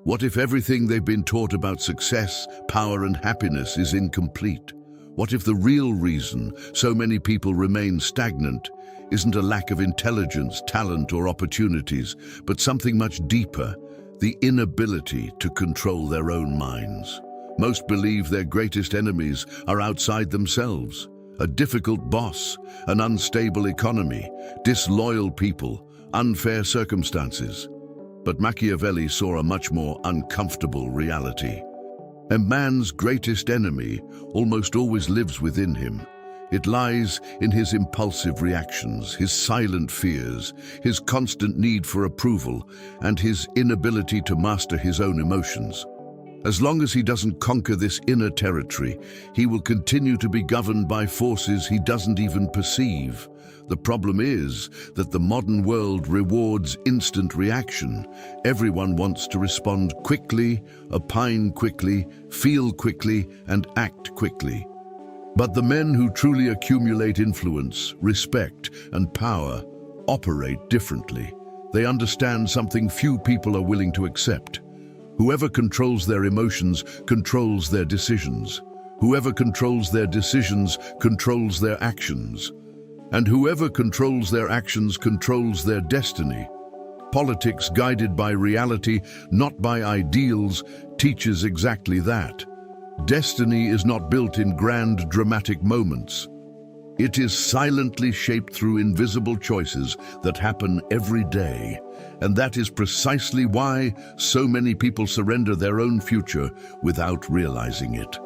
What if everything they've been taught about success, power, and happiness is incomplete? What if the real reason so many people remain stagnant isn't a lack of intelligence, talent, or opportunities, but something much deeper, the inability to control their own minds? Most believe their greatest enemies are outside themselves: a difficult boss, an unstable economy, disloyal people, unfair circumstances. But Machiavelli saw a much more uncomfortable reality. A man's greatest enemy almost always lives within him. It lies in his impulsive reactions, his silent fears, his constant need for approval, and his inability to master his own emotions. As long as he doesn't conquer this inner territory, he will continue to be governed by forces he doesn't even perceive. The problem is that the modern world rewards instant reaction. Everyone wants to respond quickly, opine quickly, feel quickly, and act quickly. But the men who truly accumulate influence, respect, and power operate differently. They understand something few people are willing to accept. Whoever controls their emotions controls their decisions. Whoever controls their decisions controls their actions. And whoever controls their actions controls their destiny. Politics guided by reality, not by ideals, teaches exactly that. Destiny is not built in grand, dramatic moments. It is silently shaped through invisible choices that happen every day. And that is precisely why so many people surrender their own future without realizing it.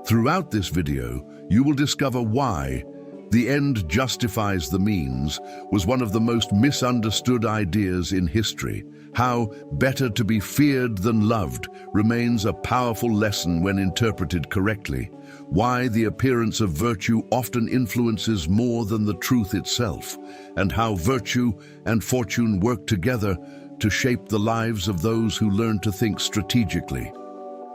Throughout this video, you will discover why "the end justifies the means" was one of the most misunderstood ideas in history. How better to be feared than loved remains a powerful lesson when interpreted correctly. Why the appearance of virtue often influences more than the truth itself, and how virtue and fortune work together to shape the lives of those who learn to think strategically.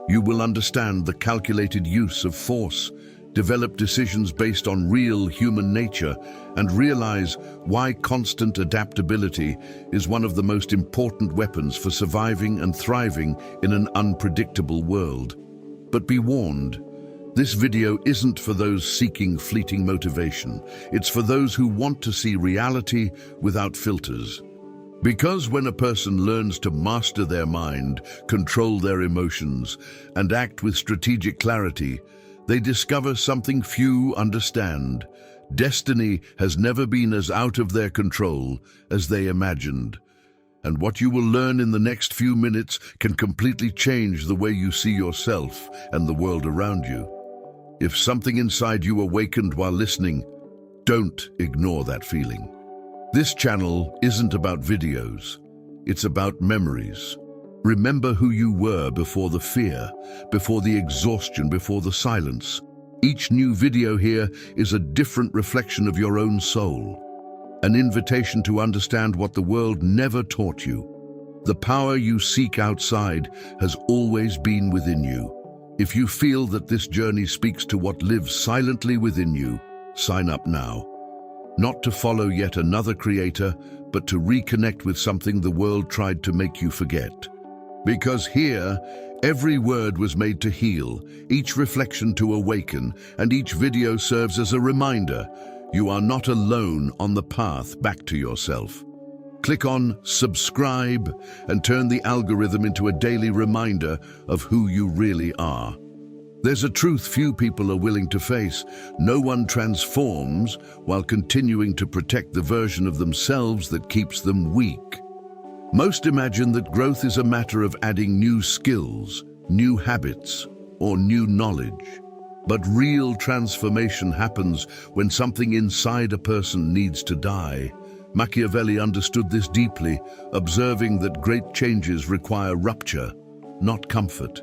You will understand the calculated use of force, develop decisions based on real human nature, and realize why constant adaptability is one of the most important weapons for surviving and thriving in an unpredictable world. But be warned, this video isn't for those seeking fleeting motivation. It's for those who want to see reality without filters. Because when a person learns to master their mind, control their emotions, and act with strategic clarity, they discover something few understand. Destiny has never been as out of their control as they imagined. And what you will learn in the next few minutes can completely change the way you see yourself and the world around you. If something inside you awakened while listening, don't ignore that feeling. This channel isn't about videos. It's about memories. Remember who you were before the fear, before the exhaustion, before the silence. Each new video here is a different reflection of your own soul, an invitation to understand what the world never taught you. The power you seek outside has always been within you. If you feel that this journey speaks to what lives silently within you, sign up now. Not to follow yet another creator, but to reconnect with something the world tried to make you forget. Because here, every word was made to heal, each reflection to awaken, and each video serves as a reminder you are not alone on the path back to yourself. Click on subscribe and turn the algorithm into a daily reminder of who you really are. There's a truth few people are willing to face. No one transforms while continuing to protect the version of themselves that keeps them weak. Most imagine that growth is a matter of adding new skills, new habits, or new knowledge. But real transformation happens when something inside a person needs to die. Machiavelli understood this deeply, observing that great changes require rupture, not comfort.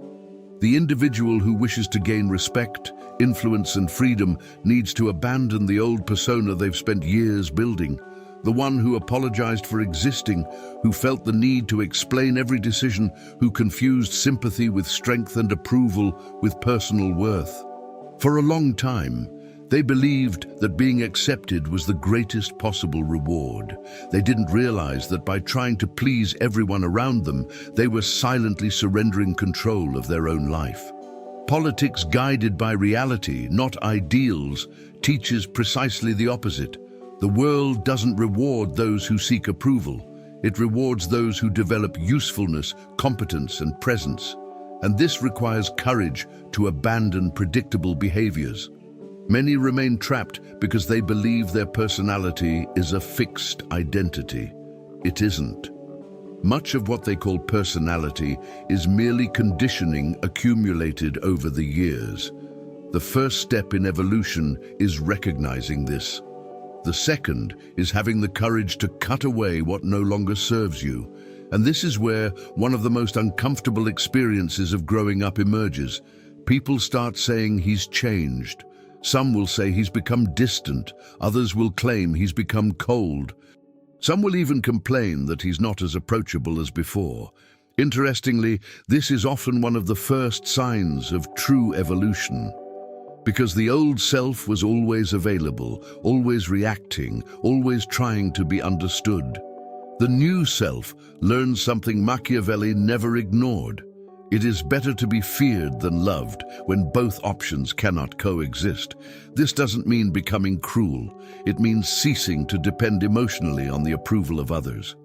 The individual who wishes to gain respect, influence, and freedom needs to abandon the old persona they've spent years building. The one who apologized for existing, who felt the need to explain every decision, who confused sympathy with strength and approval with personal worth. For a long time, They believed that being accepted was the greatest possible reward. They didn't realize that by trying to please everyone around them, they were silently surrendering control of their own life. Politics guided by reality, not ideals, teaches precisely the opposite. The world doesn't reward those who seek approval. It rewards those who develop usefulness, competence, and presence. And this requires courage to abandon predictable behaviors. Many remain trapped because they believe their personality is a fixed identity. It isn't. Much of what they call personality is merely conditioning accumulated over the years. The first step in evolution is recognizing this. The second is having the courage to cut away what no longer serves you. And this is where one of the most uncomfortable experiences of growing up emerges. People start saying he's changed. Some will say he's become distant. Others will claim he's become cold. Some will even complain that he's not as approachable as before. Interestingly, this is often one of the first signs of true evolution. Because the old self was always available, always reacting, always trying to be understood. The new self learns something Machiavelli never ignored. It is better to be feared than loved when both options cannot coexist. This doesn't mean becoming cruel. It means ceasing to depend emotionally on the approval of others.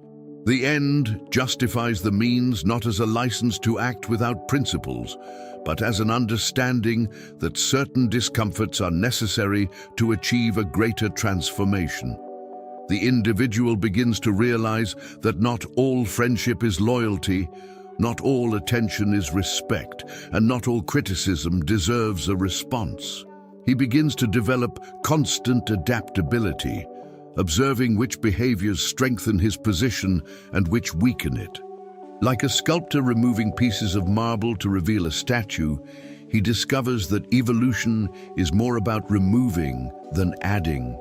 The end justifies the means not as a license to act without principles, but as an understanding that certain discomforts are necessary to achieve a greater transformation. The individual begins to realize that not all friendship is loyalty, not all attention is respect, and not all criticism deserves a response. He begins to develop constant adaptability, observing which behaviors strengthen his position and which weaken it. Like a sculptor removing pieces of marble to reveal a statue, he discovers that evolution is more about removing than adding.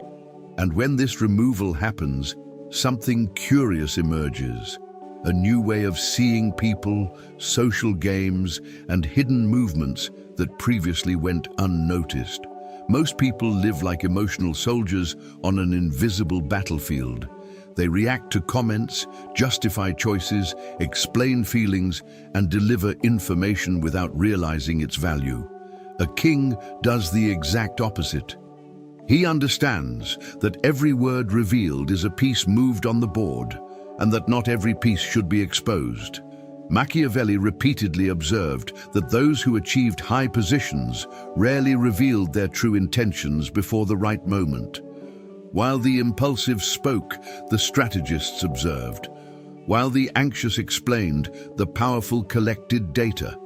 And when this removal happens, something curious emerges. A new way of seeing people, social games, and hidden movements that previously went unnoticed. Most people live like emotional soldiers on an invisible battlefield. They react to comments, justify choices, explain feelings, and deliver information without realizing its value. A king does the exact opposite. He understands that every word revealed is a piece moved on the board, and that not every piece should be exposed. Machiavelli repeatedly observed that those who achieved high positions rarely revealed their true intentions before the right moment. While the impulsive spoke, the strategists observed. While the anxious explained, the powerful collected data.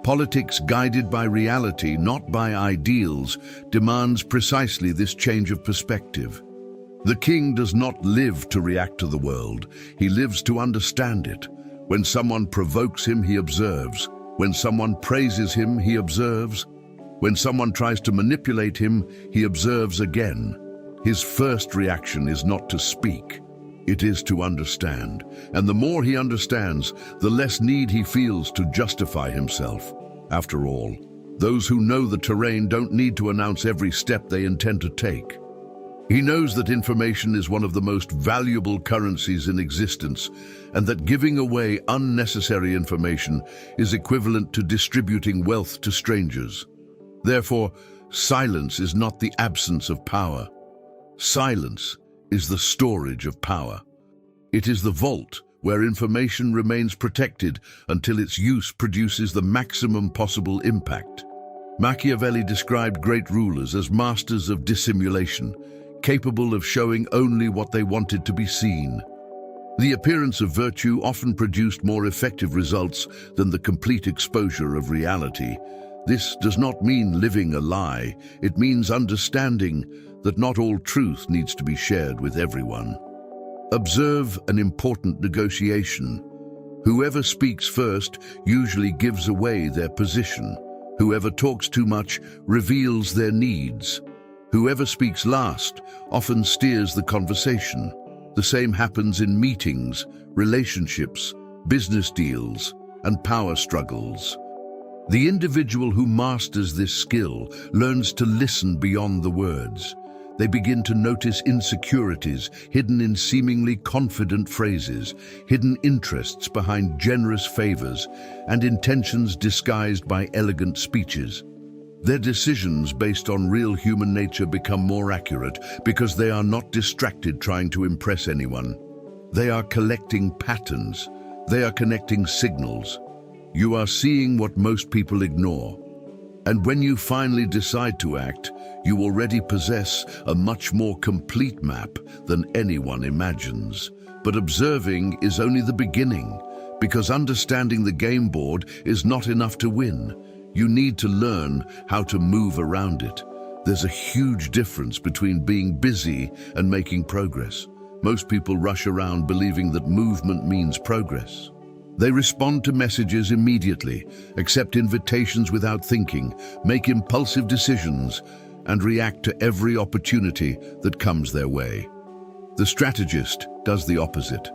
Politics guided by reality, not by ideals, demands precisely this change of perspective. The king does not live to react to the world. He lives to understand it. When someone provokes him, he observes. When someone praises him, he observes. When someone tries to manipulate him, he observes again. His first reaction is not to speak. It is to understand. And the more he understands, the less need he feels to justify himself. After all, those who know the terrain don't need to announce every step they intend to take. He knows that information is one of the most valuable currencies in existence, and that giving away unnecessary information is equivalent to distributing wealth to strangers. Therefore, silence is not the absence of power. Silence is the storage of power. It is the vault where information remains protected until its use produces the maximum possible impact. Machiavelli described great rulers as masters of dissimulation, capable of showing only what they wanted to be seen. The appearance of virtue often produced more effective results than the complete exposure of reality. This does not mean living a lie. It means understanding that not all truth needs to be shared with everyone. Observe an important negotiation. Whoever speaks first usually gives away their position. Whoever talks too much reveals their needs. Whoever speaks last often steers the conversation. The same happens in meetings, relationships, business deals, and power struggles. The individual who masters this skill learns to listen beyond the words. They begin to notice insecurities hidden in seemingly confident phrases, hidden interests behind generous favors, and intentions disguised by elegant speeches. Their decisions based on real human nature become more accurate because they are not distracted trying to impress anyone. They are collecting patterns. They are connecting signals. You are seeing what most people ignore. And when you finally decide to act, you already possess a much more complete map than anyone imagines. But observing is only the beginning, because understanding the game board is not enough to win. You need to learn how to move around it. There's a huge difference between being busy and making progress. Most people rush around believing that movement means progress. They respond to messages immediately, accept invitations without thinking, make impulsive decisions, and react to every opportunity that comes their way. The strategist does the opposite.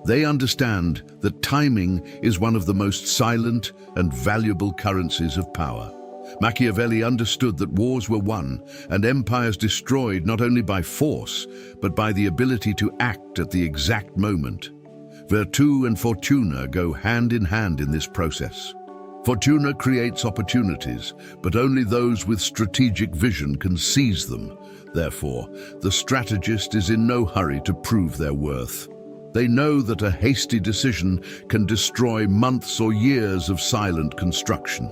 They understand that timing is one of the most silent and valuable currencies of power. Machiavelli understood that wars were won and empires destroyed not only by force, but by the ability to act at the exact moment. Virtù and fortuna go hand in hand in this process. Fortuna creates opportunities, but only those with strategic vision can seize them. Therefore, the strategist is in no hurry to prove their worth. They know that a hasty decision can destroy months or years of silent construction.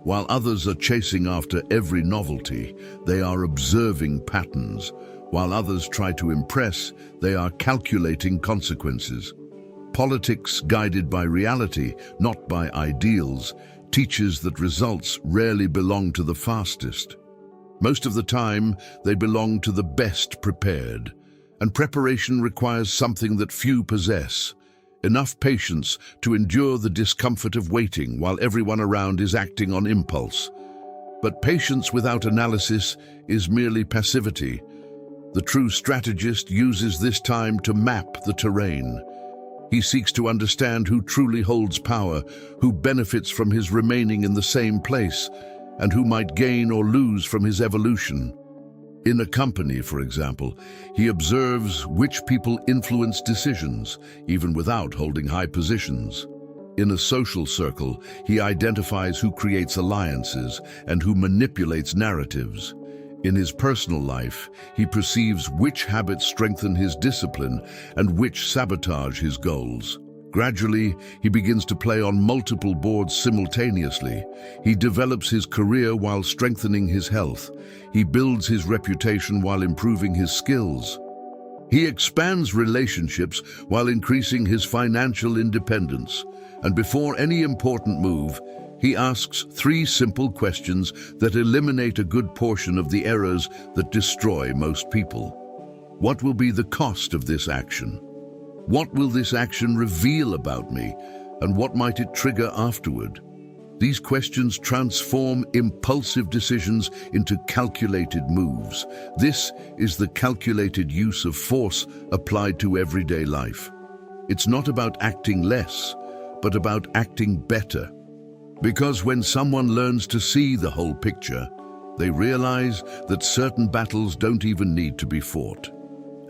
While others are chasing after every novelty, they are observing patterns. While others try to impress, they are calculating consequences. Politics guided by reality, not by ideals, teaches that results rarely belong to the fastest. Most of the time, they belong to the best prepared. And preparation requires something that few possess: enough patience to endure the discomfort of waiting while everyone around is acting on impulse. But patience without analysis is merely passivity. The true strategist uses this time to map the terrain. He seeks to understand who truly holds power, who benefits from his remaining in the same place, and who might gain or lose from his evolution. In a company, for example, he observes which people influence decisions, even without holding high positions. In a social circle, he identifies who creates alliances and who manipulates narratives. In his personal life, he perceives which habits strengthen his discipline and which sabotage his goals. Gradually, he begins to play on multiple boards simultaneously. He develops his career while strengthening his health. He builds his reputation while improving his skills. He expands relationships while increasing his financial independence. And before any important move, he asks 3 simple questions that eliminate a good portion of the errors that destroy most people. What will be the cost of this action? What will this action reveal about me, and what might it trigger afterward? These questions transform impulsive decisions into calculated moves. This is the calculated use of force applied to everyday life. It's not about acting less, but about acting better. Because when someone learns to see the whole picture, they realize that certain battles don't even need to be fought.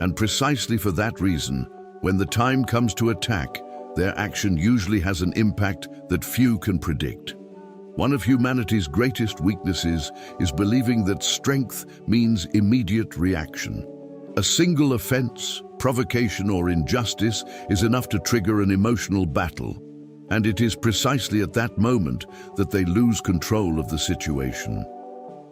And precisely for that reason, when the time comes to attack, their action usually has an impact that few can predict. One of humanity's greatest weaknesses is believing that strength means immediate reaction. A single offense, provocation, or injustice is enough to trigger an emotional battle. And it is precisely at that moment that they lose control of the situation.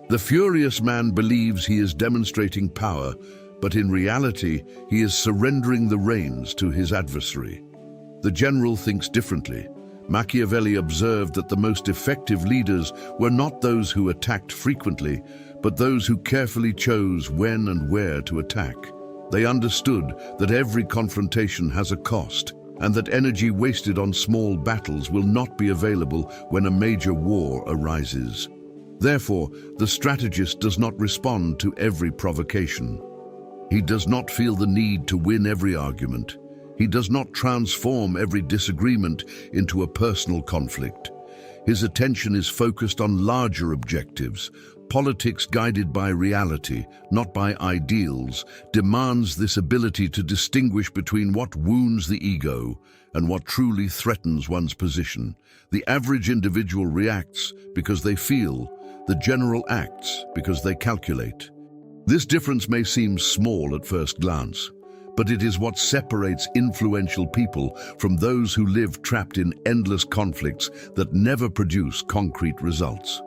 The furious man believes he is demonstrating power, but in reality, he is surrendering the reins to his adversary. The general thinks differently. Machiavelli observed that the most effective leaders were not those who attacked frequently, but those who carefully chose when and where to attack. They understood that every confrontation has a cost, and that energy wasted on small battles will not be available when a major war arises. Therefore, the strategist does not respond to every provocation. He does not feel the need to win every argument. He does not transform every disagreement into a personal conflict. His attention is focused on larger objectives. Politics guided by reality, not by ideals, demands this ability to distinguish between what wounds the ego and what truly threatens one's position. The average individual reacts because they feel, the general acts because they calculate. This difference may seem small at first glance, but it is what separates influential people from those who live trapped in endless conflicts that never produce concrete results.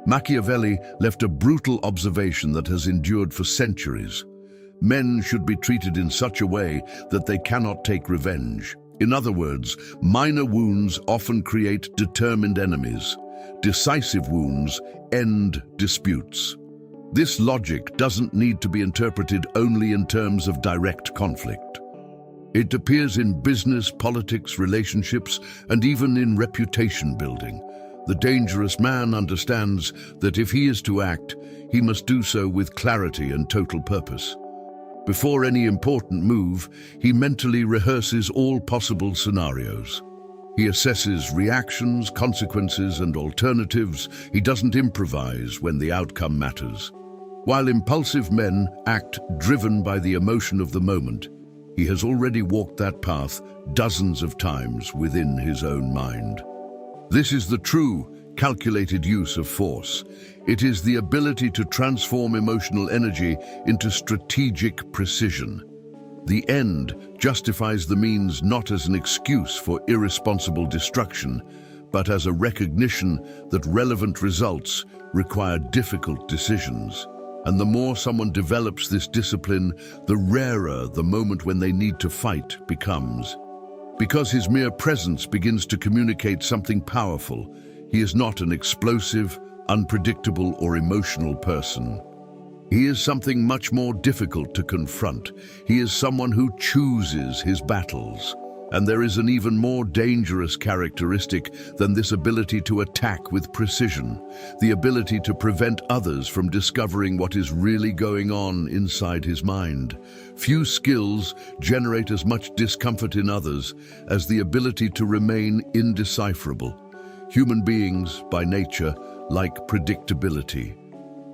Machiavelli left a brutal observation that has endured for centuries. Men should be treated in such a way that they cannot take revenge. In other words, minor wounds often create determined enemies. Decisive wounds end disputes. This logic doesn't need to be interpreted only in terms of direct conflict. It appears in business, politics, relationships, and even in reputation building. The dangerous man understands that if he is to act, he must do so with clarity and total purpose. Before any important move, he mentally rehearses all possible scenarios. He assesses reactions, consequences, and alternatives. He doesn't improvise when the outcome matters. While impulsive men act driven by the emotion of the moment, he has already walked that path dozens of times within his own mind. This is the true, calculated use of force. It is the ability to transform emotional energy into strategic precision. The end justifies the means not as an excuse for irresponsible destruction, but as a recognition that relevant results require difficult decisions. And the more someone develops this discipline, the rarer the moment when they need to fight becomes. Because his mere presence begins to communicate something powerful, he is not an explosive, unpredictable, or emotional person. He is something much more difficult to confront. He is someone who chooses his battles. And there is an even more dangerous characteristic than this ability to attack with precision, the ability to prevent others from discovering what is really going on inside his mind. Few skills generate as much discomfort in others as the ability to remain indecipherable. Human beings, by nature, like predictability.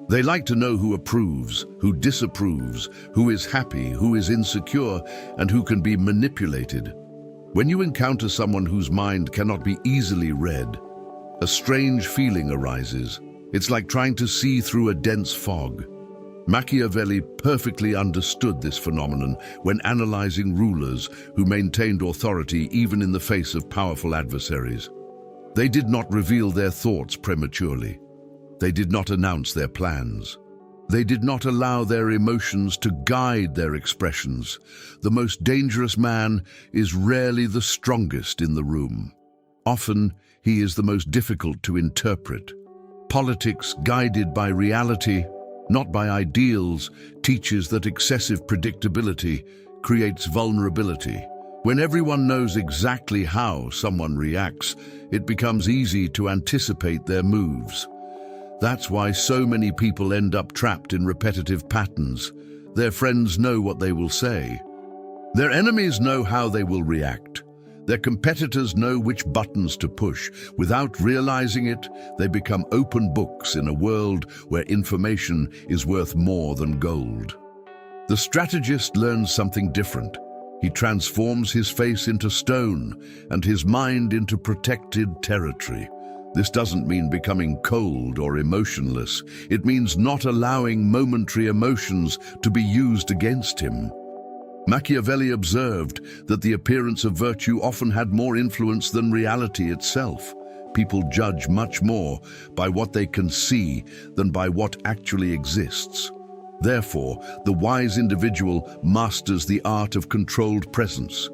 They like to know who approves, who disapproves, who is happy, who is insecure, and who can be manipulated. When you encounter someone whose mind cannot be easily read, a strange feeling arises. It's like trying to see through a dense fog. Machiavelli perfectly understood this phenomenon when analyzing rulers who maintained authority even in the face of powerful adversaries. They did not reveal their thoughts prematurely. They did not announce their plans. They did not allow their emotions to guide their expressions. The most dangerous man is rarely the strongest in the room. Often, he is the most difficult to interpret. Politics guided by reality, not by ideals, teaches that excessive predictability creates vulnerability. When everyone knows exactly how someone reacts, it becomes easy to anticipate their moves. That's why so many people end up trapped in repetitive patterns. Their friends know what they will say. Their enemies know how they will react. Their competitors know which buttons to push. Without realizing it, they become open books in a world where information is worth more than gold. The strategist learns something different. He transforms his face into stone and his mind into protected territory. This doesn't mean becoming cold or emotionless. It means not allowing momentary emotions to be used against him. Machiavelli observed that the appearance of virtue often had more influence than reality itself. People judge much more by what they can see than by what actually exists. Therefore, the wise individual masters the art of controlled presence.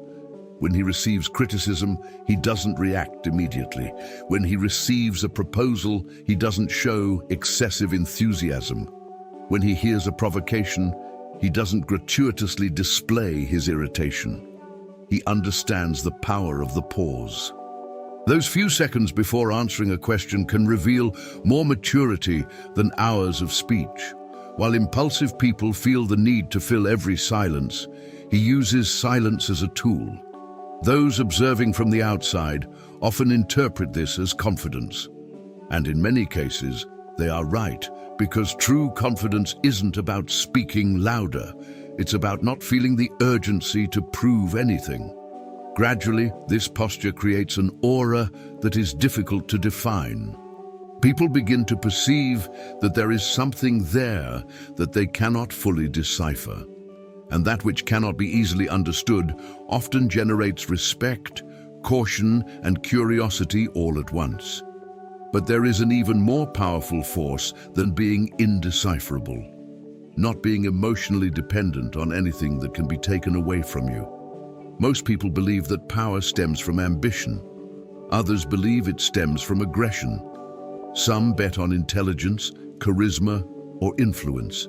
When he receives criticism, he doesn't react immediately. When he receives a proposal, he doesn't show excessive enthusiasm. When he hears a provocation, he doesn't gratuitously display his irritation. He understands the power of the pause. Those few seconds before answering a question can reveal more maturity than hours of speech. While impulsive people feel the need to fill every silence, he uses silence as a tool. Those observing from the outside often interpret this as confidence. And in many cases, they are right, because true confidence isn't about speaking louder. It's about not feeling the urgency to prove anything. Gradually, this posture creates an aura that is difficult to define. People begin to perceive that there is something there that they cannot fully decipher. And that which cannot be easily understood often generates respect, caution, and curiosity all at once. But there is an even more powerful force than being indecipherable. Not being emotionally dependent on anything that can be taken away from you. Most people believe that power stems from ambition. Others believe it stems from aggression. Some bet on intelligence, charisma, or influence.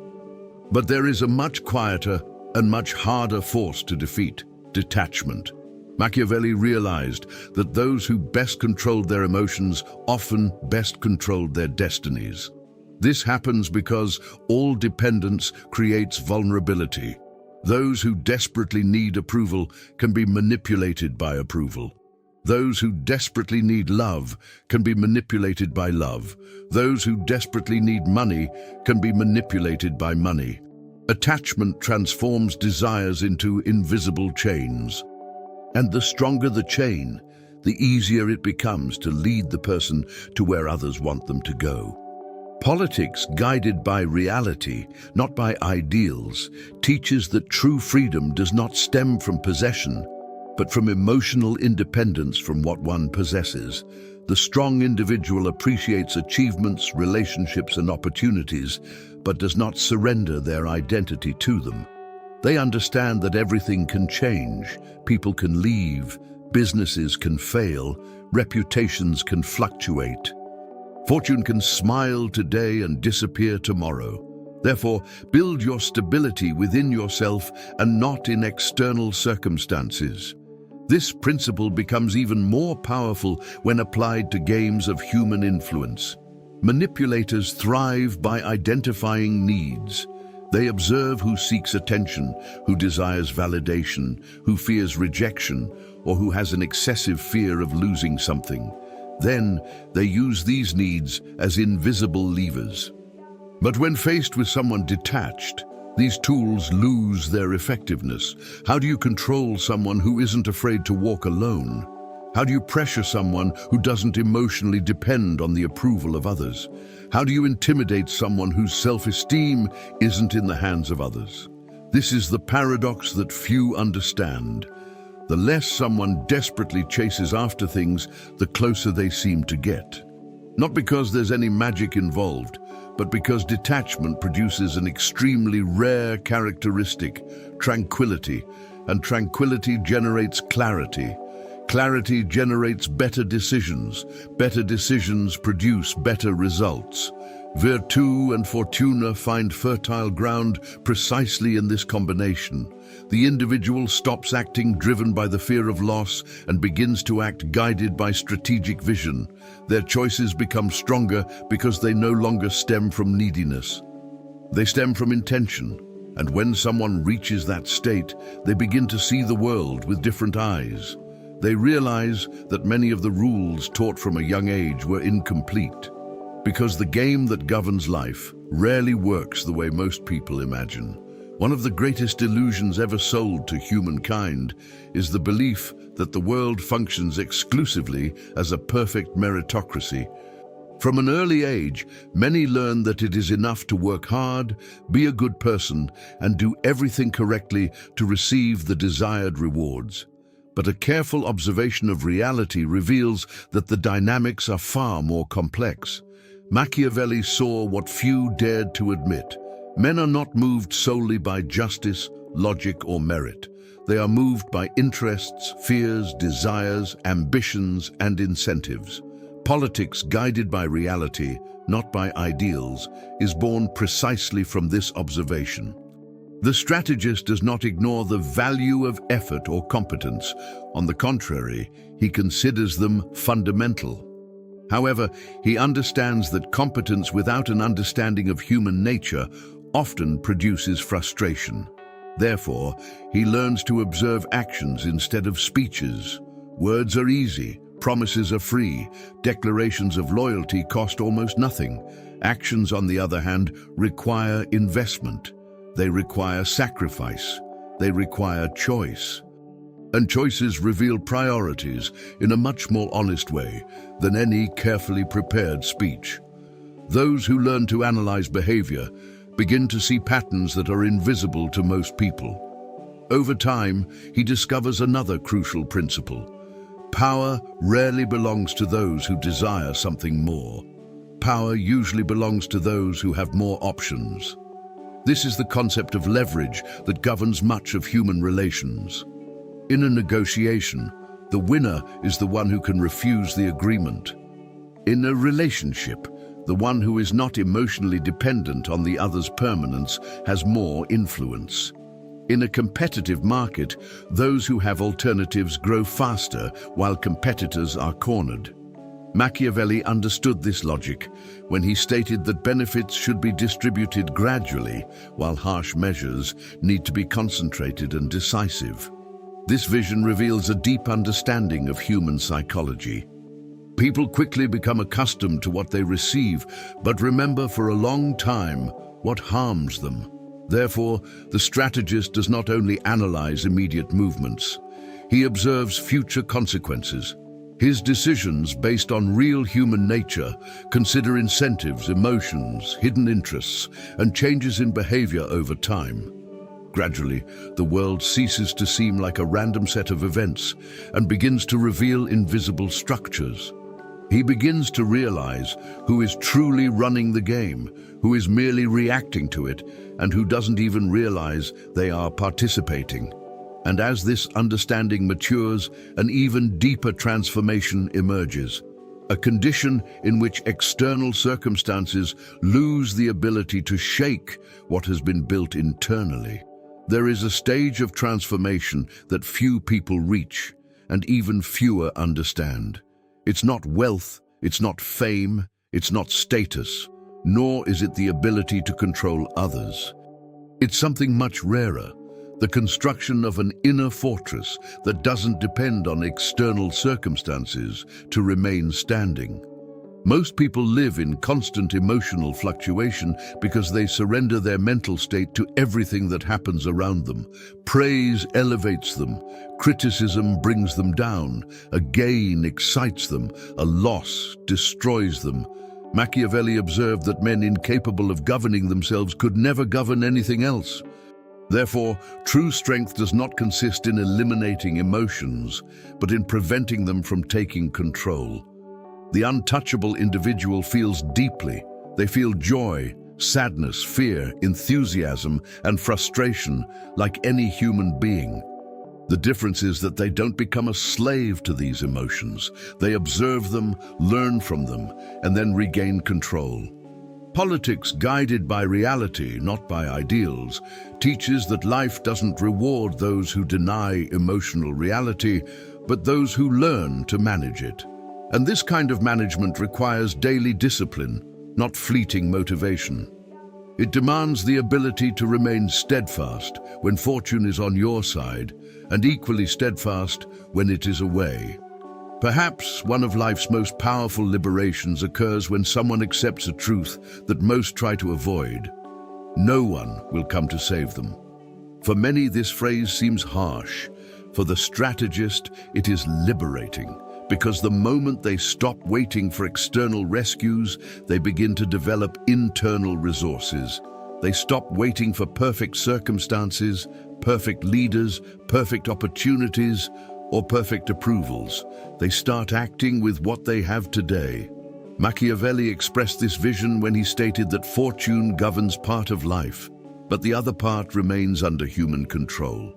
But there is a much quieter and much harder force to defeat: detachment. Machiavelli realized that those who best controlled their emotions often best controlled their destinies. This happens because all dependence creates vulnerability. Those who desperately need approval can be manipulated by approval. Those who desperately need love can be manipulated by love. Those who desperately need money can be manipulated by money. Attachment transforms desires into invisible chains. And the stronger the chain, the easier it becomes to lead the person to where others want them to go. Politics, guided by reality, not by ideals, teaches that true freedom does not stem from possession, but from emotional independence from what one possesses. The strong individual appreciates achievements, relationships, and opportunities, but does not surrender their identity to them. They understand that everything can change, people can leave, businesses can fail, reputations can fluctuate. Fortune can smile today and disappear tomorrow. Therefore, build your stability within yourself and not in external circumstances. This principle becomes even more powerful when applied to games of human influence. Manipulators thrive by identifying needs. They observe who seeks attention, who desires validation, who fears rejection, or who has an excessive fear of losing something. Then they use these needs as invisible levers. But when faced with someone detached, these tools lose their effectiveness. How do you control someone who isn't afraid to walk alone? How do you pressure someone who doesn't emotionally depend on the approval of others? How do you intimidate someone whose self-esteem isn't in the hands of others? This is the paradox that few understand. The less someone desperately chases after things, the closer they seem to get. Not because there's any magic involved, but because detachment produces an extremely rare characteristic, tranquility, and tranquility generates clarity. Clarity generates better decisions produce better results. Virtue and fortuna find fertile ground precisely in this combination. The individual stops acting driven by the fear of loss and begins to act guided by strategic vision. Their choices become stronger because they no longer stem from neediness. They stem from intention, and when someone reaches that state, they begin to see the world with different eyes. They realize that many of the rules taught from a young age were incomplete, because the game that governs life rarely works the way most people imagine. One of the greatest illusions ever sold to humankind is the belief that the world functions exclusively as a perfect meritocracy. From an early age, many learn that it is enough to work hard, be a good person, and do everything correctly to receive the desired rewards. But a careful observation of reality reveals that the dynamics are far more complex. Machiavelli saw what few dared to admit. Men are not moved solely by justice, logic, or merit. They are moved by interests, fears, desires, ambitions, and incentives. Politics, guided by reality, not by ideals, is born precisely from this observation. The strategist does not ignore the value of effort or competence. On the contrary, he considers them fundamental. However, he understands that competence without an understanding of human nature often produces frustration. Therefore, he learns to observe actions instead of speeches. Words are easy, Promises are free. Declarations of loyalty cost almost nothing. Actions, on the other hand, require investment. They require sacrifice. They require choice. And choices reveal priorities in a much more honest way than any carefully prepared speech. Those who learn to analyze behavior begin to see patterns that are invisible to most people. Over time, he discovers another crucial principle. Power rarely belongs to those who desire something more. Power usually belongs to those who have more options. This is the concept of leverage that governs much of human relations. In a negotiation, the winner is the one who can refuse the agreement. In a relationship, the one who is not emotionally dependent on the other's permanence has more influence. In a competitive market, those who have alternatives grow faster while competitors are cornered. Machiavelli understood this logic when he stated that benefits should be distributed gradually, while harsh measures need to be concentrated and decisive. This vision reveals a deep understanding of human psychology. People quickly become accustomed to what they receive, but remember for a long time what harms them. Therefore, the strategist does not only analyze immediate movements, he observes future consequences. His decisions, based on real human nature, consider incentives, emotions, hidden interests, and changes in behavior over time. Gradually, the world ceases to seem like a random set of events and begins to reveal invisible structures. He begins to realize who is truly running the game, who is merely reacting to it, and who doesn't even realize they are participating. And as this understanding matures, an even deeper transformation emerges, a condition in which external circumstances lose the ability to shake what has been built internally. There is a stage of transformation that few people reach, and even fewer understand. It's not wealth, it's not fame, it's not status, nor is it the ability to control others. It's something much rarer, the construction of an inner fortress that doesn't depend on external circumstances to remain standing. Most people live in constant emotional fluctuation because they surrender their mental state to everything that happens around them. Praise elevates them, criticism brings them down, a gain excites them, a loss destroys them. Machiavelli observed that men incapable of governing themselves could never govern anything else. Therefore, true strength does not consist in eliminating emotions, but in preventing them from taking control. The untouchable individual feels deeply. They feel joy, sadness, fear, enthusiasm, and frustration like any human being. The difference is that they don't become a slave to these emotions. They observe them, learn from them, and then regain control. Politics, guided by reality, not by ideals, teaches that life doesn't reward those who deny emotional reality, but those who learn to manage it. And this kind of management requires daily discipline, not fleeting motivation. It demands the ability to remain steadfast when fortune is on your side, and equally steadfast when it is away. Perhaps one of life's most powerful liberations occurs when someone accepts a truth that most try to avoid. No one will come to save them. For many, this phrase seems harsh. For the strategist, it is liberating, because the moment they stop waiting for external rescues, they begin to develop internal resources. They stop waiting for perfect circumstances, perfect leaders, perfect opportunities, or perfect approvals. They start acting with what they have today. Machiavelli expressed this vision when he stated that fortune governs part of life, but the other part remains under human control.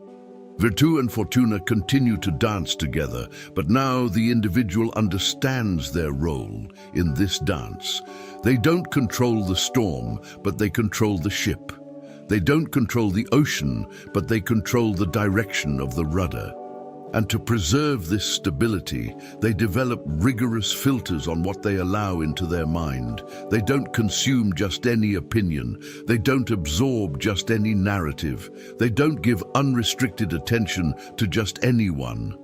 Virtù and Fortuna continue to dance together, but now the individual understands their role in this dance. They don't control the storm, but they control the ship. They don't control the ocean, but they control the direction of the rudder. And to preserve this stability, they develop rigorous filters on what they allow into their mind. They don't consume just any opinion. They don't absorb just any narrative. They don't give unrestricted attention to just anyone.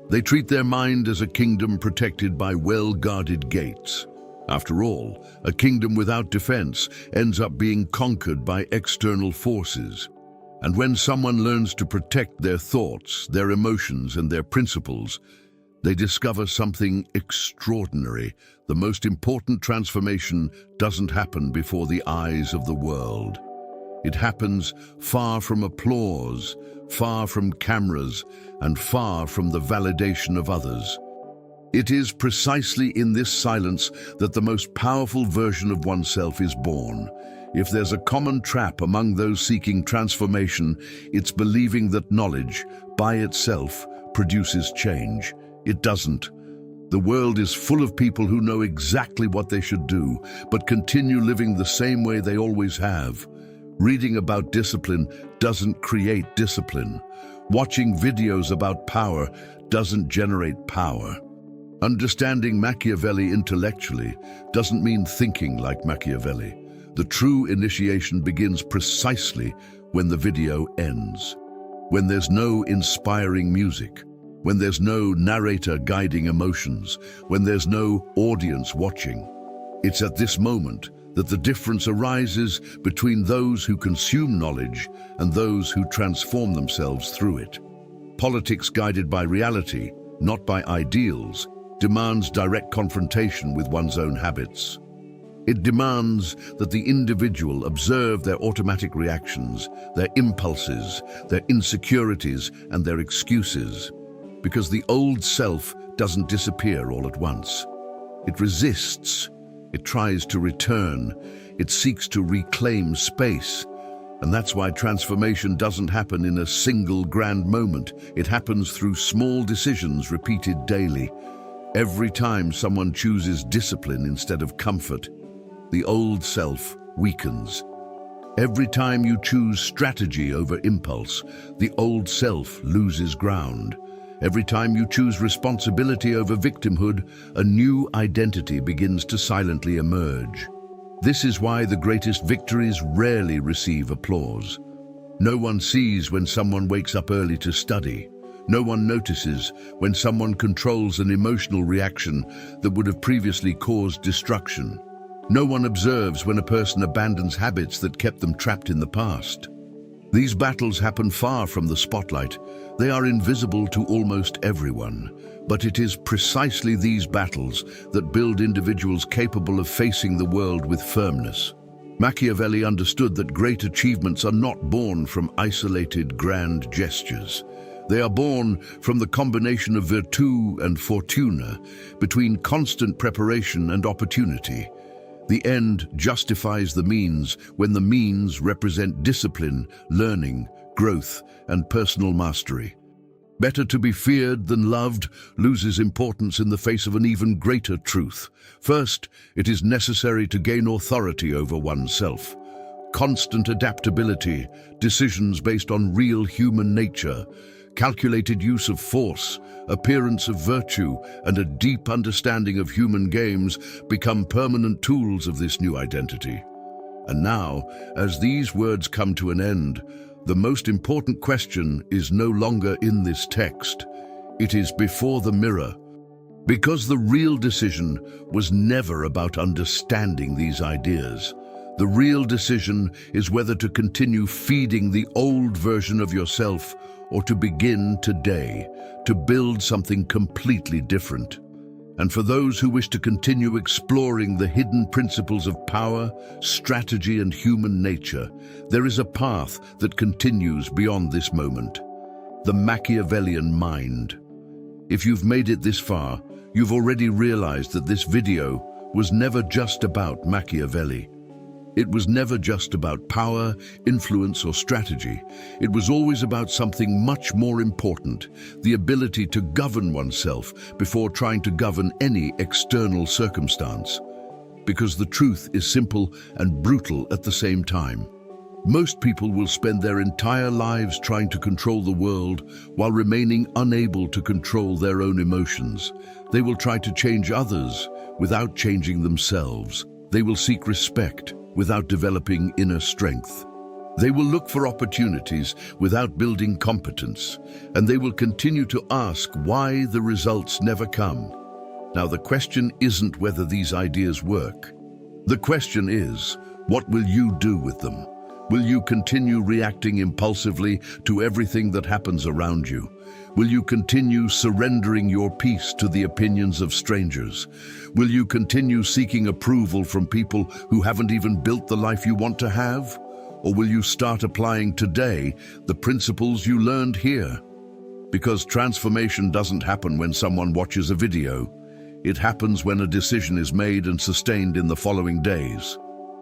They treat their mind as a kingdom protected by well-guarded gates. After all, a kingdom without defense ends up being conquered by external forces. And when someone learns to protect their thoughts, their emotions, and their principles, they discover something extraordinary. The most important transformation doesn't happen before the eyes of the world. It happens far from applause, far from cameras, and far from the validation of others. It is precisely in this silence that the most powerful version of oneself is born. If there's a common trap among those seeking transformation, it's believing that knowledge, by itself, produces change. It doesn't. The world is full of people who know exactly what they should do, but continue living the same way they always have. Reading about discipline doesn't create discipline. Watching videos about power doesn't generate power. Understanding Machiavelli intellectually doesn't mean thinking like Machiavelli. The true initiation begins precisely when the video ends. When there's no inspiring music, when there's no narrator guiding emotions, when there's no audience watching. It's at this moment that the difference arises between those who consume knowledge and those who transform themselves through it. Politics guided by reality, not by ideals, demands direct confrontation with one's own habits. It demands that the individual observe their automatic reactions, their impulses, their insecurities, and their excuses, because the old self doesn't disappear all at once. It resists, it tries to return, it seeks to reclaim space. And that's why transformation doesn't happen in a single grand moment. It happens through small decisions repeated daily. Every time someone chooses discipline instead of comfort, the old self weakens. Every time you choose strategy over impulse, the old self loses ground. Every time you choose responsibility over victimhood, a new identity begins to silently emerge. This is why the greatest victories rarely receive applause. No one sees when someone wakes up early to study. No one notices when someone controls an emotional reaction that would have previously caused destruction. No one observes when a person abandons habits that kept them trapped in the past. These battles happen far from the spotlight. They are invisible to almost everyone. But it is precisely these battles that build individuals capable of facing the world with firmness. Machiavelli understood that great achievements are not born from isolated grand gestures. They are born from the combination of virtù and fortuna, between constant preparation and opportunity. The end justifies the means when the means represent discipline, learning, growth, and personal mastery. Better to be feared than loved loses importance in the face of an even greater truth. First, it is necessary to gain authority over oneself. Constant adaptability, decisions based on real human nature, calculated use of force, appearance of virtue, and a deep understanding of human games become permanent tools of this new identity. And now, as these words come to an end, the most important question is no longer in this text. It is before the mirror. Because the real decision was never about understanding these ideas. The real decision is whether to continue feeding the old version of yourself or to begin today, to build something completely different. And for those who wish to continue exploring the hidden principles of power, strategy, and human nature, there is a path that continues beyond this moment. The Machiavellian mind. If you've made it this far, you've already realized that this video was never just about Machiavelli. It was never just about power, influence, or strategy. It was always about something much more important, the ability to govern oneself before trying to govern any external circumstance. Because the truth is simple and brutal at the same time. Most people will spend their entire lives trying to control the world while remaining unable to control their own emotions. They will try to change others without changing themselves. They will seek respect without developing inner strength. They will look for opportunities without building competence, and they will continue to ask why the results never come. Now, the question isn't whether these ideas work. The question is, what will you do with them? Will you continue reacting impulsively to everything that happens around you? Will you continue surrendering your peace to the opinions of strangers? Will you continue seeking approval from people who haven't even built the life you want to have? Or will you start applying today the principles you learned here? Because transformation doesn't happen when someone watches a video. It happens when a decision is made and sustained in the following days.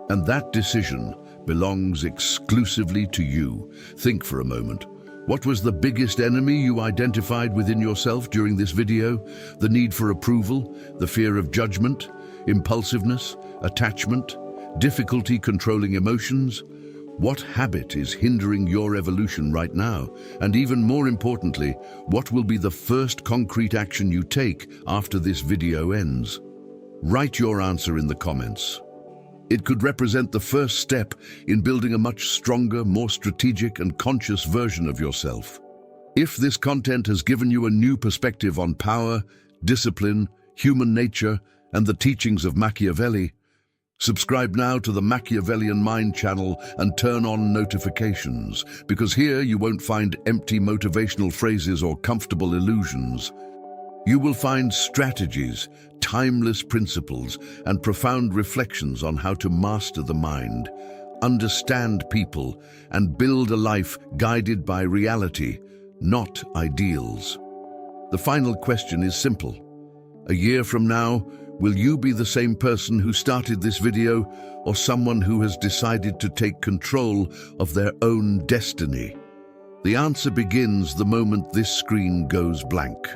And that decision belongs exclusively to you. Think for a moment. What was the biggest enemy you identified within yourself during this video? The need for approval, the fear of judgment, impulsiveness, attachment, difficulty controlling emotions? What habit is hindering your evolution right now? And even more importantly, what will be the first concrete action you take after this video ends? Write your answer in the comments. It could represent the first step in building a much stronger, more strategic and conscious version of yourself. If this content has given you a new perspective on power, discipline, human nature, and the teachings of Machiavelli, subscribe now to the Machiavellian Mind channel and turn on notifications, because here you won't find empty motivational phrases or comfortable illusions. You will find strategies, timeless principles, and profound reflections on how to master the mind, understand people, and build a life guided by reality, not ideals. The final question is simple. A year from now, will you be the same person who started this video, or someone who has decided to take control of their own destiny? The answer begins the moment this screen goes blank.